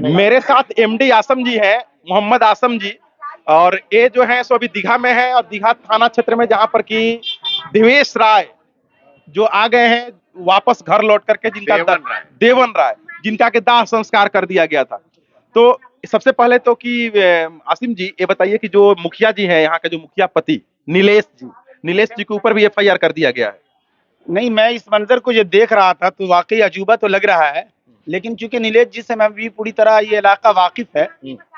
मेरे साथ एमडी आसम जी है, मोहम्मद आसम जी। और ये जो है सो अभी दीघा में है, और दीघा थाना क्षेत्र में, जहां पर कि देवेश राय जो आ गए हैं वापस घर लौट करके, जिनका देवन राय जिनका के दाह संस्कार कर दिया गया था। तो सबसे पहले तो कि आसिम जी ये बताइए कि जो मुखिया जी है, यहाँ के जो मुखिया पति नीलेश जी के ऊपर भी एफआईआर कर दिया गया है। नहीं, मैं इस मंजर को ये देख रहा था तो वाकई अजूबा तो लग रहा है, लेकिन चूंकि नीलेश जी से मैं भी पूरी तरह ये इलाका वाकिफ है,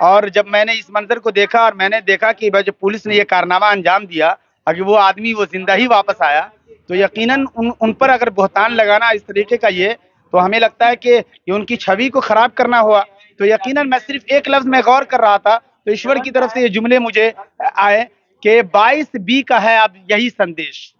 और जब मैंने इस मंजर को देखा और मैंने देखा कि जब पुलिस ने ये कारनामा अंजाम दिया, अगर वो आदमी वो जिंदा ही वापस आया, तो यकीनन उन पर अगर बुहतान लगाना इस तरीके का ये, तो हमें लगता है कि ये उनकी छवि को खराब करना हुआ। तो यकीनन मैं सिर्फ एक लफ्ज में गौर कर रहा था, तो ईश्वर की तरफ से ये जुमले मुझे आए कि 22B का है अब यही संदेश,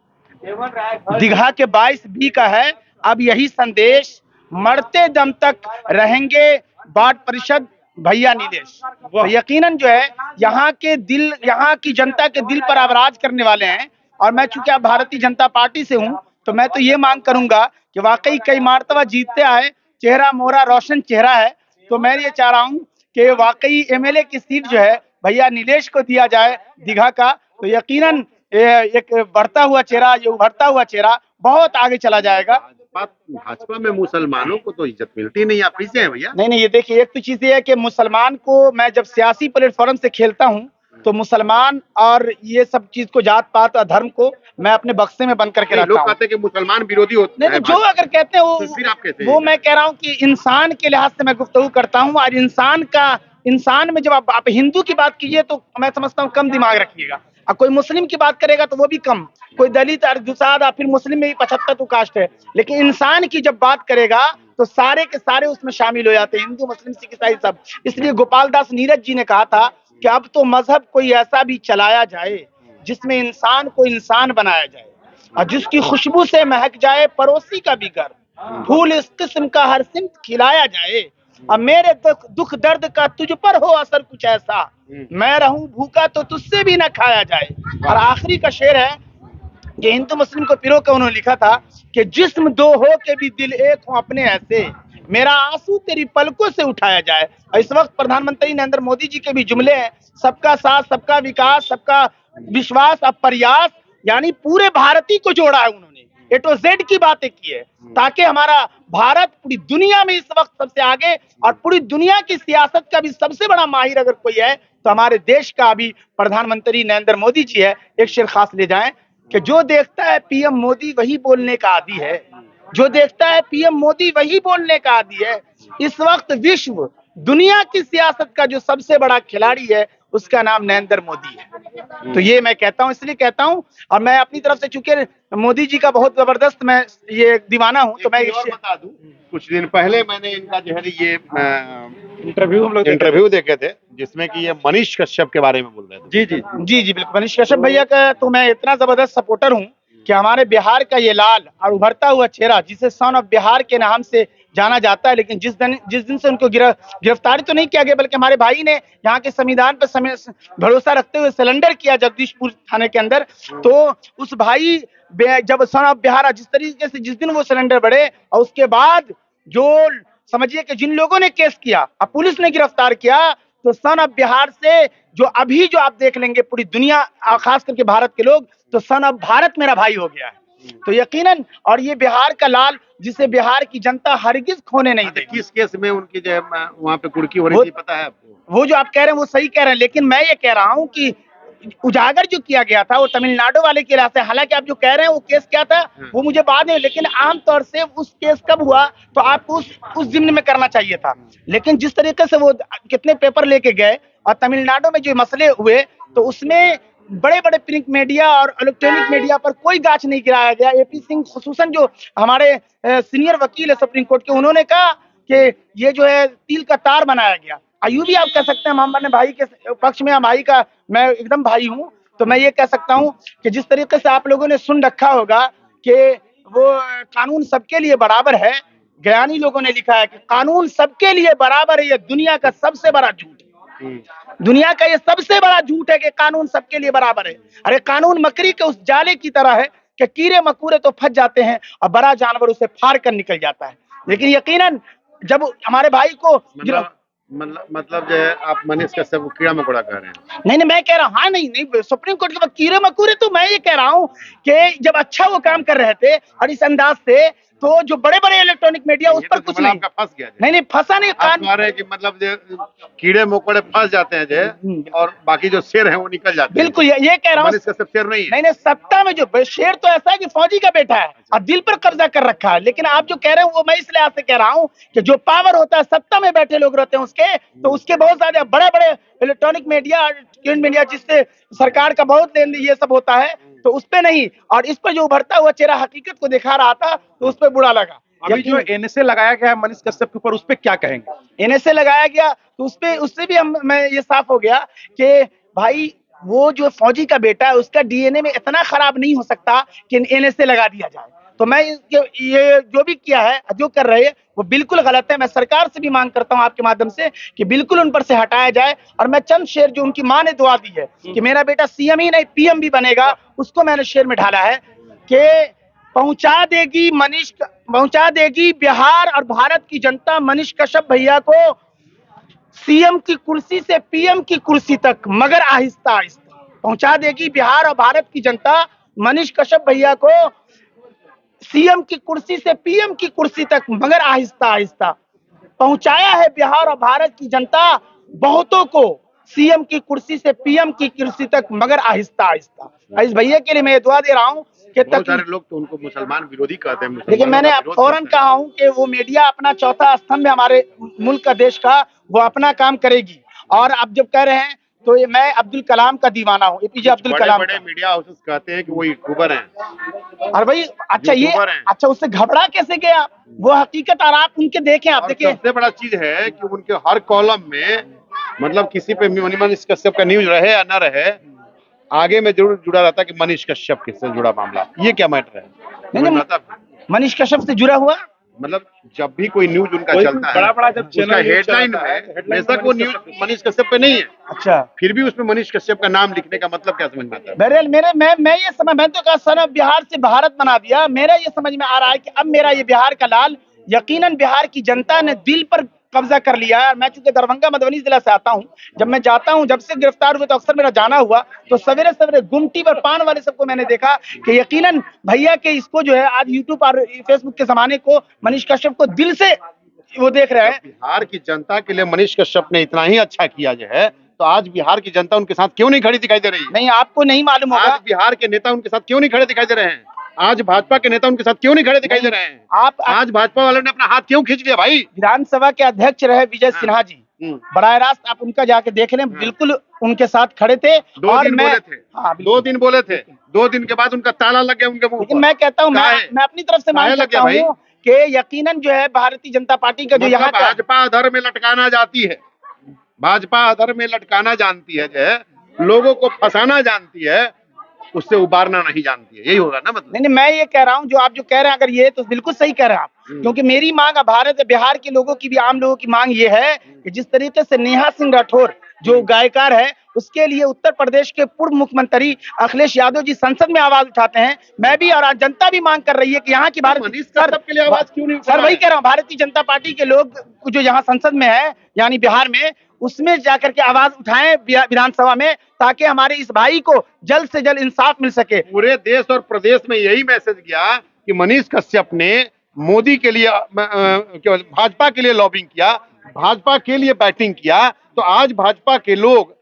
दीघा के 22B का है अब यही संदेश, मरते दम तक रहेंगे वार्ड परिषद भैया नीलेश। तो यकीनन जो है यहाँ के दिल, यहाँ की जनता के दिल पर आप राज करने वाले हैं। और मैं चूंकि आप भारतीय जनता पार्टी से हूँ, तो मैं तो ये मांग करूंगा कि वाकई कई मर्तबा जीतते आए, चेहरा मोरा रोशन चेहरा है, तो मैं ये चाह रहा हूँ कि वाकई एमएलए की सीट जो है भैया नीलेश को दिया जाए दीघा का। तो यकीनन एक बढ़ता हुआ चेहरा, ये उभरता हुआ चेहरा बहुत आगे चला जाएगा। भाजपा में मुसलमानों को तो इज्जत मिलती नहीं, आप पीछे हैं भैया। नहीं, ये देखिए, एक तो चीज ये है कि मुसलमान को मैं जब सियासी प्लेटफॉर्म से खेलता हूँ, तो मुसलमान और ये सब चीज को, जात पात और धर्म को मैं अपने बक्से में बंद करके रखता हूँ। लोग कहते हैं कि मुसलमान विरोधी होते हैं। नहीं, जो अगर कहते हैं तो फिर आप कहते हैं वो मैं कह रहा हूँ कि इंसान के लिहाज से मैं गुफ्तगू करता हूँ। और इंसान में जब आप हिंदू की बात कीजिए तो मैं समझता हूँ कम दिमाग रखिएगा, और कोई मुस्लिम की बात करेगा तो वो भी कम, कोई दलित और दुसाद, और फिर मुस्लिम में भी 75 तो कास्ट है, लेकिन इंसान की जब बात करेगा तो सारे के सारे उसमें शामिल हो जाते हैं, हिंदू मुस्लिम सिख ईसाई सब। इसलिए गोपाल दास नीरज जी ने कहा था कि अब तो मजहब कोई ऐसा भी चलाया जाए जिसमें इंसान को इंसान बनाया जाए, और जिसकी खुशबू से महक जाए पड़ोसी का भी घर, फूल इस किस्म का हर सिमत खिलाया जाए, अब मेरे दुख दर्द का तुझ पर हो असर कुछ ऐसा, मैं रहूं भूखा तो तुझसे भी ना खाया जाए। और आखिरी का शेर है कि हिंदू मुस्लिम को पिरो के उन्होंने लिखा था कि जिस्म दो हो के भी दिल एक हो अपने ऐसे, मेरा आंसू तेरी पलकों से उठाया जाए। और इस वक्त प्रधानमंत्री नरेंद्र मोदी जी के भी जुमले हैं, सबका साथ, सबका विकास, सबका विश्वास और प्रयास, यानी पूरे भारतीय को जोड़ा है उन्होंने, ए टू जेड की बातें की है, ताकि हमारा भारत पूरी दुनिया में इस वक्त सबसे आगे, और पूरी दुनिया की सियासत का भी सबसे बड़ा माहिर अगर कोई है तो हमारे देश का अभी प्रधानमंत्री नरेंद्र मोदी जी है। एक शेर खास ले जाएं कि जो देखता है पीएम मोदी वही बोलने का आदी है, जो देखता है पीएम मोदी वही बोलने का आदी है। इस वक्त विश्व दुनिया की सियासत का जो सबसे बड़ा खिलाड़ी है उसका नाम नरेंद्र मोदी है। तो ये मैं कहता हूं, इसलिए कहता हूं, और मैं अपनी तरफ से चूंकि मोदी जी का बहुत जबरदस्त मैं ये दीवाना हूं, तो मैं बता दूं, कुछ दिन पहले मैंने इनका जो है ये इंटरव्यू देखे थे, जिसमें कि ये मनीष कश्यप के बारे में बोल रहे थे। जी बिल्कुल, मनीष कश्यप भैया का तो मैं इतना जबरदस्त सपोर्टर हूं कि हमारे बिहार का ये लाल और उभरता हुआ चेहरा, जिसे सन ऑफ बिहार के नाम से जाना जाता है, लेकिन जिस दिन से उनको गिरफ्तारी तो नहीं किया गया, बल्कि हमारे भाई ने यहाँ के संविधान पर भरोसा रखते हुए सिलेंडर किया जगदीशपुर थाने के अंदर। तो उस भाई जब सन ऑफ बिहार, जिस तरीके से जिस दिन वो सिलेंडर बढ़े, और उसके बाद जो समझिए कि जिन लोगों ने केस किया और पुलिस ने गिरफ्तार किया, तो सन ऑफ बिहार से जो आप देख लेंगे पूरी दुनिया, खास करके भारत के लोग, तो सन ऑफ भारत मेरा भाई हो गया है। तो यकीनन, और ये बिहार का लाल जिसे बिहार की जनता हरगिज खोने नहीं देगी। किस केस में उनकी जो वहाँ पे कुर्की हो रही थी पता है आपको? वो जो आप कह रहे हैं वो सही कह रहे हैं, लेकिन मैं ये कह रहा हूँ कि उजागर जो किया गया था वो तमिलनाडु वाले के इलाके, हालांकि आप जो कह रहे हैं वो केस क्या था वो मुझे बाद में, लेकिन आमतौर से उस केस कब हुआ तो आपको उस जिम्न में करना चाहिए था। लेकिन जिस तरीके से वो कितने पेपर लेके गए और तमिलनाडु में जो मसले हुए, तो उसमें बड़े बड़े प्रिंट मीडिया और इलेक्ट्रॉनिक मीडिया पर कोई गाज नहीं गिराया गया। एपी सिंह खुसूसन जो हमारे सीनियर वकील है सुप्रीम कोर्ट के, उन्होंने कहा कि ये जो है तिल का तार बनाया गया। यूं भी आप कह सकते हैं, मोहम्मद ने भाई के पक्ष में, भाई का मैं एकदम भाई हूं, तो मैं ये कह सकता हूं कि जिस तरीके से आप लोगों ने सुन रखा होगा कि वो कानून सबके लिए बराबर है, ज्ञानी लोगों ने लिखा है कि कानून सबके लिए बराबर है, ये दुनिया का सबसे बड़ा झूठ है। दुनिया का ये सबसे बड़ा झूठ है कि कानून सबके लिए बराबर है। अरे कानून मकड़ी के उस जाले की तरह है कि कीड़े मकोड़े तो फंस जाते हैं और बड़ा जानवर उसे फाड़ कर निकल जाता है, लेकिन यकीनन जब हमारे भाई को मतलब जो है आप मनीष कश्यप को कीड़ा मकोड़ा कह रहे हैं। नहीं नहीं, मैं कह रहा हूँ, हाँ नहीं नहीं, सुप्रीम कोर्ट के कीड़े मकोड़े तो मैं ये कह रहा हूँ कि जब अच्छा वो काम कर रहे थे और इस अंदाज से, तो जो बड़े बड़े इलेक्ट्रॉनिक मीडिया उस पर कुछ नहीं। आपका फंस गया नहीं नहीं, फंसा नहीं, आप कह रहे हैं कि मतलब जो कीड़े मकोड़े फंस जाते हैं जो, और बाकी जो शेर है वो निकल जाते हैं। बिल्कुल ये कह रहा हूँ। मनीष कश्यप शेर नहीं है। नहीं नहीं, सत्ता में जो शेर तो ऐसा है कि फौजी का बेटा है और दिल पर कब्जा कर रखा है। लेकिन आप जो कह रहे हैं वो मैं इसलिए आपसे कह रहा हूँ कि जो पावर होता है, सत्ता में बैठे लोग रहते हैं उसके, तो उसके बहुत ज्यादा बड़े बड़े इलेक्ट्रॉनिक मीडिया, प्रिंट मीडिया, जिससे सरकार का बहुत लेन ये सब होता है, तो उस पे नहीं। और इस पर जो उभरता हुआ चेहरा हकीकत को दिखा रहा था, तो उस पर बुरा लगा। अभी जो एनएसए लगाया गया है मनीष कश्यप के ऊपर, उस पे क्या कहेंगे? एनएसए लगाया गया तो उससे भी मैं ये साफ हो गया कि भाई वो जो फौजी का बेटा है उसका डीएनए में इतना खराब नहीं हो सकता कि एनएसए लगा दिया जाए। तो मैं ये जो भी किया है, जो कर रहे हैं वो बिल्कुल गलत है। मैं सरकार से भी मांग करता हूं आपके माध्यम से कि बिल्कुल उन पर से हटाया जाए। और मैं चंद शेर जो उनकी मां ने दुआ दी है कि मेरा बेटा सीएम ही नहीं पीएम भी बनेगा, उसको मैंने शेर में ढाला है कि पहुंचा देगी बिहार और भारत की जनता मनीष कश्यप भैया को सीएम की कुर्सी से पीएम की कुर्सी तक, मगर आहिस्ता आहिस्ता पहुंचा देगी बिहार और भारत की जनता मनीष कश्यप भैया को सीएम की कुर्सी से पीएम की कुर्सी तक, मगर आहिस्ता आहिस्ता पहुंचाया है बिहार और भारत की जनता बहुतों को सीएम की कुर्सी से पीएम की कुर्सी तक, मगर आहिस्ता आहिस्ता। इस भैया के लिए मैं दुआ दे रहा हूं कि बहुत सारे लोग तो उनको मुसलमान विरोधी कहते हैं। लेकिन मैंने फौरन कहा हूं कि वो मीडिया अपना चौथा स्तंभ हमारे मुल्क का, देश का, वो अपना काम करेगी। और आप जब कह रहे हैं तो ये मैं अब्दुल कलाम का दीवाना हूँ, एपीजे अब्दुल कलाम। बड़े मीडिया हाउसेस कहते हैं कि वो यूट्यूबर हैं। और भाई अच्छा अच्छा उससे घबरा कैसे गया? वो हकीकत और आप उनके देखें, आप देखिए सबसे बड़ा चीज है कि उनके हर कॉलम में मतलब किसी पे मनीष कश्यप का न्यूज रहे या ना रहे, आगे में जरूर जुड़ा रहता है कि मनीष कश्यप से जुड़ा मामला। ये क्या मैटर है? नहीं, मनीष कश्यप से जुड़ा हुआ मतलब जब भी कोई न्यूज उनका चलता है, बड़ा जब उसका हेडलाइन में बेशक वो न्यूज मनीष कश्यप पे नहीं है, अच्छा, फिर भी उसमें मनीष कश्यप का नाम लिखने का मतलब क्या समझ में आता है? मैं ये समझ, मैं तो कहा सर बिहार से भारत बना दिया। मेरा ये समझ में आ रहा है कि अब मेरा ये बिहार का लाल, यकीनन बिहार की जनता ने दिल पर कब्जा कर लिया है। मैं चूंकि दरभंगा मधुबनी जिला से आता हूँ, जब मैं जाता हूँ, जब से गिरफ्तार हुए तो अक्सर मेरा जाना हुआ, तो सवेरे सवेरे गुमटी पर पान वाले सबको मैंने देखा कि यकीनन भैया के इसको जो है आज यूट्यूब और फेसबुक के जमाने को मनीष कश्यप को दिल से वो देख रहे हैं। बिहार की जनता के लिए मनीष कश्यप ने इतना ही अच्छा किया जो है, तो आज बिहार की जनता उनके साथ क्यों नहीं खड़ी दिखाई दे रही है? नहीं, आपको नहीं मालूम होगा। आज बिहार के नेता उनके साथ क्यों नहीं खड़े दिखाई दे रहे हैं? आज भाजपा के नेता उनके साथ क्यों नहीं खड़े दिखाई दे रहे हैं? आज भाजपा वालों ने अपना हाथ क्यों खींच लिया भाई? विधानसभा के अध्यक्ष रहे विजय सिन्हा जी, बराह रास्त आप उनका जाके देख लें, बिल्कुल उनके साथ खड़े थे। 2 दिन बोले थे। 2 दिन बोले थे, 2 दिन के बाद उनका ताला लग गया उनके मुंह पर। लेकिन मैं कहता हूँ, मैं अपनी तरफ से मांग करता हूँ कि यकीनन जो है भारतीय जनता पार्टी का जो यहाँ भाजपा अधर में लटकाना जाती है, भाजपा अधर में लटकाना जानती है, जो है लोगों को फंसाना जानती है, उससे उबारना नहीं जानती है। यही होगा ना मतलब? नहीं, मैं ये कह रहा हूँ जो आप जो कह रहे हैं, अगर ये तो बिल्कुल सही कह रहे हैं आप, क्योंकि मेरी मांग भारत बिहार के लोगों की भी, आम लोगों की मांग ये है कि जिस तरीके से नेहा सिंह राठौर जो गायकार है, उसके लिए उत्तर प्रदेश के पूर्व मुख्यमंत्री अखिलेश यादव जी संसद में आवाज उठाते हैं, मैं भी और आज जनता भी मांग कर रही है कि यहाँ की भारत के लिए आवाज क्यों नहीं? सर वही कह रहा हूँ, भारतीय जनता पार्टी के लोग जो यहाँ संसद में है, यानी बिहार में, उसमें जाकर के आवाज उठाएं विधानसभा में, ताकि हमारे इस भाई को जल्द से जल्द इंसाफ मिल सके। पूरे देश और प्रदेश में यही मैसेज गया कि मनीष कश्यप ने मोदी के लिए, भाजपा के लिए लॉबिंग किया, भाजपा के लिए बैटिंग किया, तो आज भाजपा के लोग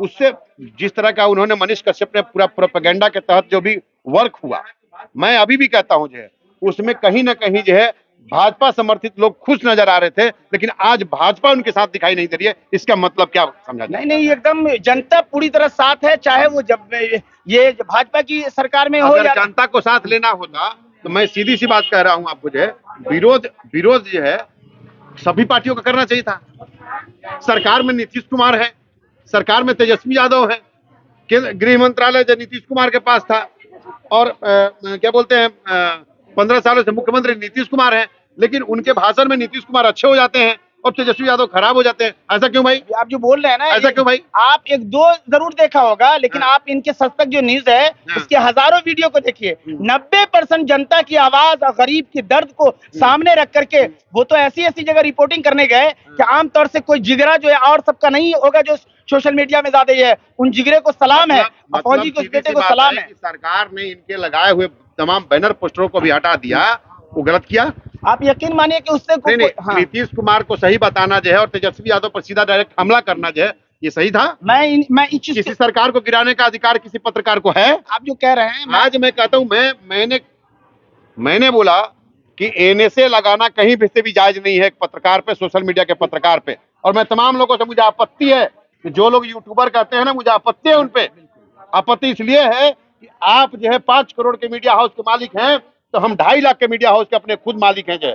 उससे जिस तरह का उन्होंने मनीष कश्यप ने पूरा प्रोपेगेंडा के तहत जो भी वर्क हुआ, मैं अभी भी कहता हूं जो है उसमें कहीं ना कहीं जो है भाजपा समर्थित लोग खुश नजर आ रहे थे, लेकिन आज भाजपा उनके साथ दिखाई नहीं दे रही है। इसका मतलब क्या समझा? नहीं, एकदम जनता पूरी तरह साथ है, चाहे वो जब ये भाजपा की सरकार में हो या जनता को साथ लेना होता तो मैं सीधी सी बात कह रहा हूं आपको, जो है विरोध जो है सभी पार्टियों का करना चाहिए था। सरकार में नीतीश कुमार है, सरकार में तेजस्वी यादव है, गृह मंत्रालय जो नीतीश कुमार के पास था, और क्या बोलते हैं 15 सालों से मुख्यमंत्री नीतीश कुमार है, लेकिन उनके भाषण में नीतीश कुमार अच्छे हो जाते हैं, और तेजस्वी यादव खराब हो जाते हैं। ऐसा क्यों भाई? आप जो बोल रहे हैं ना, ऐसा क्यों भाई? आप एक दो जरूर देखा होगा, लेकिन हाँ। आप इनके सच तक जो न्यूज है उसके हजारों वीडियो को देखिए। 90% जनता की आवाज और गरीब के दर्द को सामने रख करके वो तो ऐसी ऐसी जगह रिपोर्टिंग करने गए कि आमतौर से कोई जिगरा जो है और सबका नहीं होगा जो सोशल मीडिया में ज्यादा ही है, उन जिगरे को सलाम है, फौजी को उस बेटे को सलाम है। सरकार ने इनके लगाए हुए तमाम बैनर पोस्टरों को भी हटा दिया, वो गलत किया। आप यकीन मानिए कि उससे नहीं, हाँ। नीतीश कुमार को सही बताना जो है और तेजस्वी यादव पर सीधा डायरेक्ट हमला करना जो है, ये सही था? मैं इस चीज किसी सरकार को गिराने का अधिकार किसी पत्रकार को है? आप जो कह रहे हैं, आज मैं कहता हूं, मैंने बोला कि एनएसए लगाना कहीं भी से भी जायज नहीं है एक पत्रकार पे, सोशल मीडिया के पत्रकार पे। और मैं तमाम लोगों से, मुझे आपत्ति है कि जो लोग यूट्यूबर कहते हैं ना, मुझे आपत्ति है उन पे। आपत्ति इसलिए है कि आप जो है 5 करोड़ के मीडिया हाउस के मालिक हैं, तो हम 2.5 लाख के मीडिया हाउस के अपने खुद मालिक हैं जो है।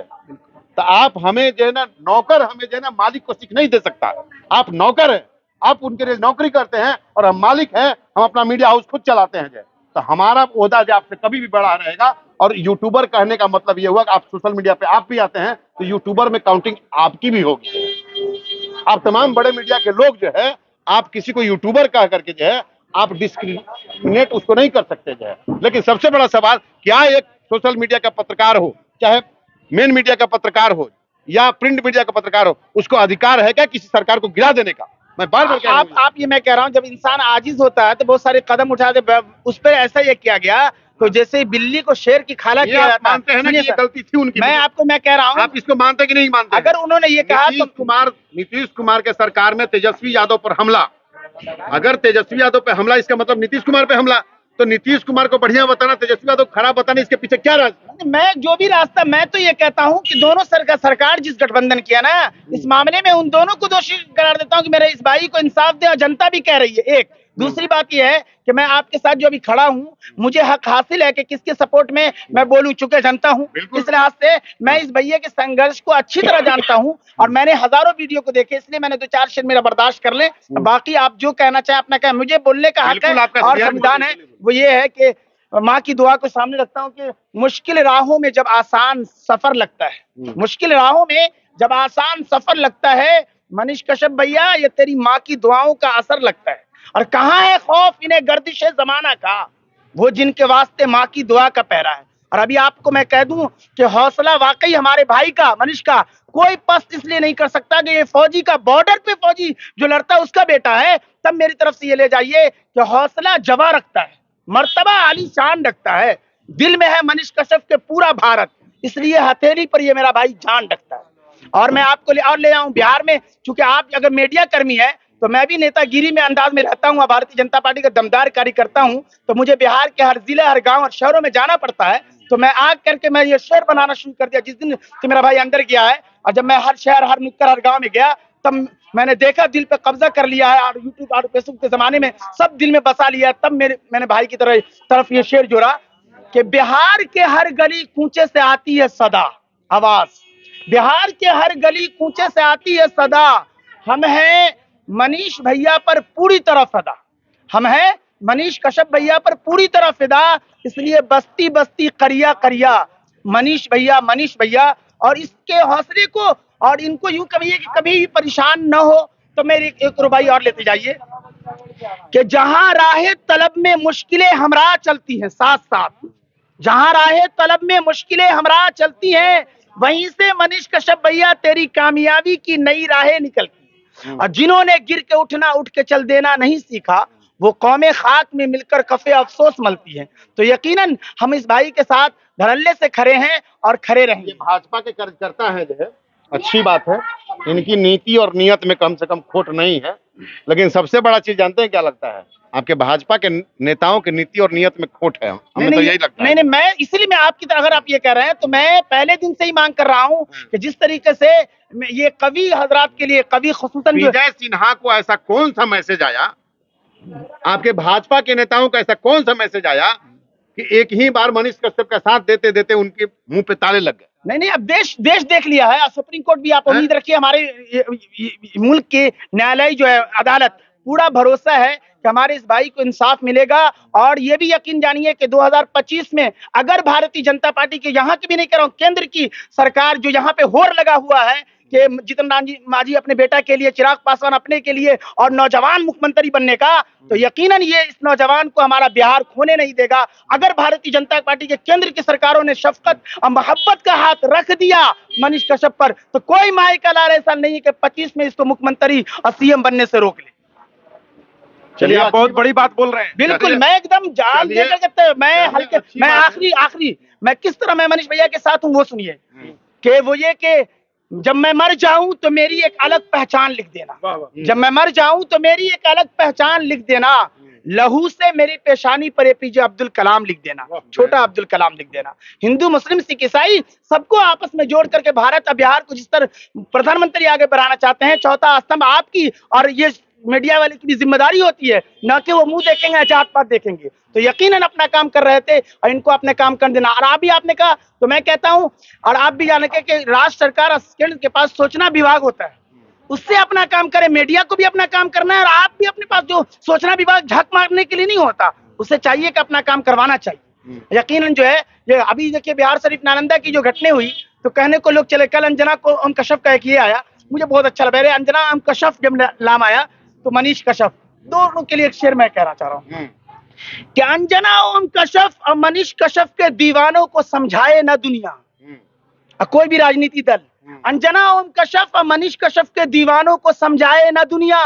तो आप हमें जो है ना नौकर, हमें जो है ना मालिक को सीख नहीं दे सकता। आप नौकर हैं, आप उनके लिए नौकरी करते हैं और हम मालिक हैं, हम अपना मीडिया हाउस खुद चलाते हैं जो है। तो हमारा ओहदा जो आपसे कभी भी बड़ा रहेगा। और यूट्यूबर कहने का मतलब ये हुआ कि आप सोशल मीडिया पे आप भी आते हैं तो यूट्यूबर में काउंटिंग आपकी भी होगी। आप तमाम बड़े मीडिया के लोग जो है, आप किसी को यूट्यूबर कह करके जो है आप डिस्क्रिमिनेट उसको नहीं कर सकते जो है। लेकिन सबसे बड़ा सवाल, क्या एक सोशल मीडिया का पत्रकार हो, चाहे मेन मीडिया का पत्रकार हो या प्रिंट मीडिया का पत्रकार हो, उसको अधिकार है क्या किसी सरकार को गिरा देने का? मैं बार बार मैं कह रहा हूं, जब इंसान आजिज होता है तो बहुत सारे कदम उठाते, उस पर ऐसा ये किया गया तो जैसे बिल्ली को शेर की खाला किया जाता है। मानते हैं ना कि ये गलती थी उनकी? मैं कह रहा हूं, आप इसको मानते कि नहीं मानते? अगर उन्होंने ये कहा तो नीतीश कुमार के सरकार में तेजस्वी यादव पर हमला, अगर तेजस्वी यादव पे हमला इसका मतलब नीतीश कुमार पे हमला, तो नीतीश कुमार को बढ़िया बताना, तेजस्वी यादव खराब बताना, इसके पीछे क्या रास्ता? मैं जो भी रास्ता, मैं तो ये कहता हूं कि दोनों सरकार जिस गठबंधन किया ना, इस मामले में उन दोनों को दोषी करार देता हूं कि मेरे इस भाई को इंसाफ दे, और जनता भी कह रही है। एक दूसरी बात यह है कि मैं आपके साथ जो अभी खड़ा हूं, मुझे हक हासिल है कि किसके सपोर्ट में मैं बोलूं, चुके जनता हूं। इस लिहाज से मैं इस भैया के संघर्ष को अच्छी तरह जानता हूं और मैंने हजारों वीडियो को देखे, इसलिए मैंने 2-4 शेर मेरा बर्दाश्त कर ले। बाकी आप जो कहना चाहें अपना कहें, मुझे बोलने का हक है और संविधान है। वो ये है कि माँ की दुआ को सामने रखता हूँ कि मुश्किल राहों में जब आसान सफर लगता है, मुश्किल राहों में जब आसान सफर लगता है, मनीष कश्यप भैया, ये तेरी माँ की दुआओं का असर लगता है। और कहाँ है खौफ इन्हें गर्दिशे जमाना का, वो जिनके वास्ते माँ की दुआ का पहरा है। और अभी आपको मैं कह दूं कि हौसला वाकई हमारे भाई का, मनीष का, कोई पस्त इसलिए नहीं कर सकता कि ये फौजी का, बॉर्डर पे फौजी जो लड़ता है उसका बेटा है। तब मेरी तरफ से ये ले जाइए कि हौसला जवा रखता है, मर्तबा आलीशान रखता है, दिल में है मनीष कश्यप के पूरा भारत, इसलिए हथेली पर ये मेरा भाई जान रखता है। और मैं आपको ले आऊं बिहार में, क्योंकि आप अगर मीडिया कर्मी है तो मैं भी नेतागिरी में अंदाज में रहता हूं, भारतीय जनता पार्टी का दमदार कार्यकर्ता हूं, तो मुझे बिहार के हर जिले, हर गांव और शहरों में जाना पड़ता है। तो मैं आग करके मैं ये शेर बनाना शुरू कर दिया जिस दिन से मेरा भाई अंदर गया है। और जब मैं हर शहर, हर नुक्कड़, हर गांव में गया, तब मैंने देखा दिल पे कब्जा कर लिया है, और यूट्यूब और फेसबुक के जमाने में सब दिल में बसा लिया है। तब मैंने भाई की तरफ ये शेर जोड़ा कि बिहार के हर गली कूचे से आती है सदा आवाज, बिहार के हर गली कूचे से आती है सदा, हम हैं मनीष भैया पर पूरी तरह फिदा, हम हैं मनीष कश्यप भैया पर पूरी तरह फिदा, इसलिए बस्ती बस्ती करिया करिया मनीष भैया। और इसके हौसले को और इनको यूं कहिए कि कभी भी परेशान न हो। तो मेरी एक रुबाई और लेते जाइए कि जहां राहे तलब में मुश्किलें हमरा चलती हैं साथ साथ, जहां राहे तलब में मुश्किलें हमरा चलती हैं, वहीं से मनीष कश्यप भैया तेरी कामयाबी की नई राहें निकलती। और जिन्होंने गिर के उठना, उठ के चल देना नहीं सीखा, वो कौमे खाक में मिलकर कफे अफसोस मलती है। तो यकीनन हम इस भाई के साथ धड़ल्ले से खड़े हैं और खड़े रहेंगे। भाजपा के कार्यकर्ता है जो है, अच्छी बात है, इनकी नीति और नियत में कम से कम खोट नहीं है। लेकिन सबसे बड़ा चीज जानते हैं क्या लगता है? आपके भाजपा के नेताओं की नीति और नियत में खोट है। हमें तो यही लगता है। नहीं, मैं इसलिए मैं आपकी तरह, अगर आप ये कह रहे हैं तो मैं पहले दिन से ही मांग कर रहा हूं कि जिस तरीके से ये कवि हजरात के लिए, कवि खुसूसन विजय सिन्हा को ऐसा कौन सा मैसेज आया, आपके भाजपा के नेताओं का ऐसा कौन सा मैसेज आया कि एक ही बार मनीष कश्यप का साथ देते देते उनके मुंह पे ताले लग गए? नहीं, अब देश देख लिया है। सुप्रीम कोर्ट भी, आप उम्मीद रखिए, हमारे मुल्क के न्यायालय जो है, अदालत, पूरा भरोसा है कि हमारे इस भाई को इंसाफ मिलेगा। और ये भी यकीन जानिए कि 2025 में अगर भारतीय जनता पार्टी के, यहाँ की भी नहीं कह रहा हूं, केंद्र की सरकार जो यहाँ पे होड़ लगा हुआ है कि जीतन राम जी मांझी अपने बेटा के लिए, चिराग पासवान अपने के लिए और नौजवान मुख्यमंत्री बनने का, तो यकीनन ये इस नौजवान को हमारा बिहार खोने नहीं देगा। अगर भारतीय जनता पार्टी के केंद्र की सरकारों ने शफकत और मोहब्बत का हाथ रख दिया मनीष कश्यप पर, तो कोई माई का लाल ऐसा नहीं है कि 25 में इसको मुख्यमंत्री और सीएम बनने से रोक ले। चलिए, आप बहुत बड़ी बात बोल रहे हैं। बिल्कुल, मैं एकदम जान चलिए, देकर मैं हल्के, अच्छी मैं बात है। आखिरी मैं किस तरह मैं मनीष भैया के साथ हूँ वो सुनिए कि वो ये कि जब मैं मर जाऊं तो मेरी एक अलग पहचान लिख देना, जब मैं मर जाऊं तो मेरी एक अलग पहचान लिख देना, लहू से मेरी पेशानी पर एपीजे अब्दुल कलाम लिख देना, छोटा अब्दुल कलाम लिख देना। हिंदू मुस्लिम सिख ईसाई सबको आपस में जोड़ करके भारत और बिहार को जिस तरह प्रधानमंत्री आगे बढ़ाना चाहते हैं, चौथा स्तंभ आपकी और ये मीडिया वाले की भी जिम्मेदारी होती है, ना कि वो मुंह देखेंगे जात पात देखेंगे। तो यकीनन अपना काम कर रहे थे और इनको अपने काम कर देना। और आप भी आपने कहा, तो मैं कहता हूं और आप भी जाने कि राज्य सरकार और केंद्र के पास सूचना विभाग होता है, उससे अपना काम करे, मीडिया को भी अपना काम करना है और आप भी अपने पास जो सूचना विभाग झांक मारने के लिए नहीं होता, उससे चाहिए कि अपना काम करवाना चाहिए। यकीनन जो है ये अभी देखिए बिहार शरीफ नालंदा की जो घटना हुई, तो कहने को लोग चले, कल अंजना को ओम कश्यप का एक ये आया, मुझे बहुत अच्छा लगा। अंजना ओम कश्यप जब नाम आया तो मनीष कश्यप, दोनों के लिए एक शेर मैं कहना चाह रहा हूँ कि अंजना ओम कश्यप और मनीष कश्यप के दीवानों को समझाए न दुनिया, कोई भी राजनीति दल, अंजना ओम कश्यप और मनीष कश्यप के दीवानों को समझाए न दुनिया,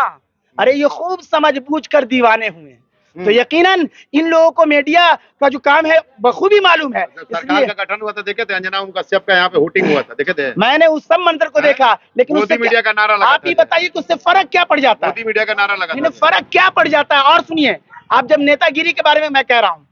अरे ये खूब समझ बूझ कर दीवाने हुए। तो यकीनन इन लोगों को मीडिया का जो काम है बखूबी मालूम है। सरकार का गठन हुआ था, देखे थे अंजना ओम कश्यप का यहाँ पे होटिंग हुआ था, देखे थे? मैंने उस सब मंदिर को देखा, लेकिन मोदी मीडिया का नारा लगा आप ही बताइए कि उससे फर्क क्या पड़ जाता है? मोदी मीडिया का नारा लगा था। फर्क क्या पड़ जाता है? और सुनिए, आप जब नेतागिरी के बारे में मैं कह रहा हूँ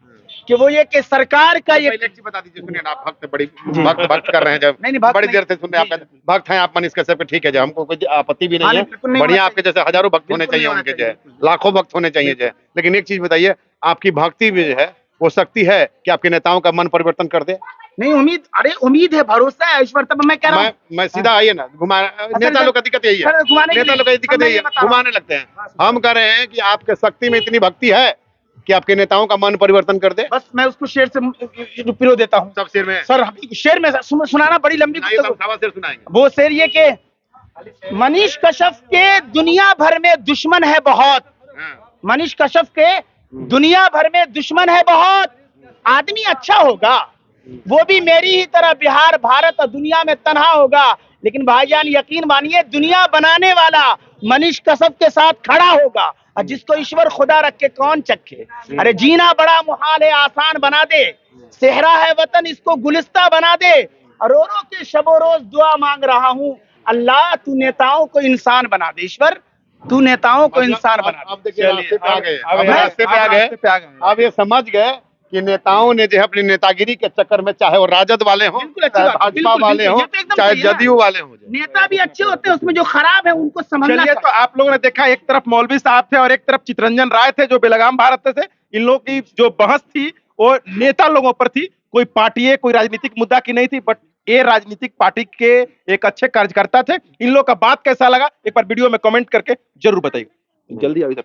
कि वो ये कि सरकार का ये, पहले एक चीज बता दीजिए, सुनिए ना, आप भक्त बड़ी भक्त कर रहे हैं, जब नहीं, भक्त बड़ी नहीं। देर से सुन रहे हैं, आप भक्त हैं आप मनीष कश्यप के, ठीक है, जो हमको कोई आपत्ति भी नहीं है, बिल्कुल नहीं बढ़िया, होना आपके जैसे हजारों भक्त होने बिल्कुल चाहिए, नहीं होना उनके चाहिए, जो लाखों भक्त होने चाहिए जो है। लेकिन एक चीज बताइए, आपकी भक्ति भी जो है वो शक्ति है कि आपके नेताओं का मन परिवर्तन कर दे? नहीं, उम्मीद, अरे उम्मीद है, भरोसा है ईश्वर, तब मैं कह रहा हूँ। मैं सीधा आइए ना, नेता लोग का दिक्कत यही है, सर, घुमाने के नेता लिए- लोग का दिक्कत यही है, मैं बता रहा हूँ। घुमाने लगते हैं। हम कह रहे हैं कि आपके शक्ति में इतनी भक्ति है कि आपके नेताओं का मन परिवर्तन कर दे। बस मैं उसको शेर से पिरो देता हूँ। सब शेर में सर शेर में सुनाना बड़ी लंबी सुनाइए, गुफ्तगू। सब सवा शेर सुनाएंगे। वो शेर ये कि मनीष कश्यप के दुनिया भर में दुश्मन है बहुत, हाँ। मनीष कश्यप के दुनिया भर में दुश्मन है बहुत, आदमी अच्छा होगा वो भी मेरी ही तरह बिहार, भारत और दुनिया में तन्हा होगा, लेकिन भाईजान यकीन मानिए दुनिया बनाने वाला मनीष कश्यप के साथ खड़ा होगा, और जिसको ईश्वर खुदा रख के कौन चखे। अरे जीना बड़ा मुहाल है, आसान बना दे, सेहरा है वतन इसको गुलिस्ता बना दे, और रो रो के शबो रोज दुआ मांग रहा हूँ, अल्लाह तू नेताओं को इंसान बना दे, ईश्वर तू नेताओं को इंसान बना दे। अब देखिए रास्ते पे आ गए, अब अब रास्ते पे आ गए, अब ये समझ गए कि नेताओं ने जो है अपनी नेतागिरी के चक्कर में, चाहे वो राजद वाले हों, बिल्कुल अच्छी चाहे बात है, भाजपा बिल्कुल, वाले बिल्कुल, हों, ये तो एकदम चाहे सही है ना। जदयू वाले हों, नेता भी अच्छे होते हैं, उसमें जो खराब है उनको समझना चलिए, तो आप लोगों ने देखा, एक तरफ मौलवी साहब थे और एक तरफ चितरंजन राय थे जो बेलगाम भारत से। इन लोगों की जो बहस थी वो नेता लोगों पर थी, कोई पार्टी, कोई राजनीतिक मुद्दा की नहीं थी, बट ये राजनीतिक पार्टी के एक अच्छे कार्यकर्ता थे। इन लोगों का बात कैसा लगा एक बार वीडियो में कमेंट करके जरूर बताइए। जल्दी अभी तक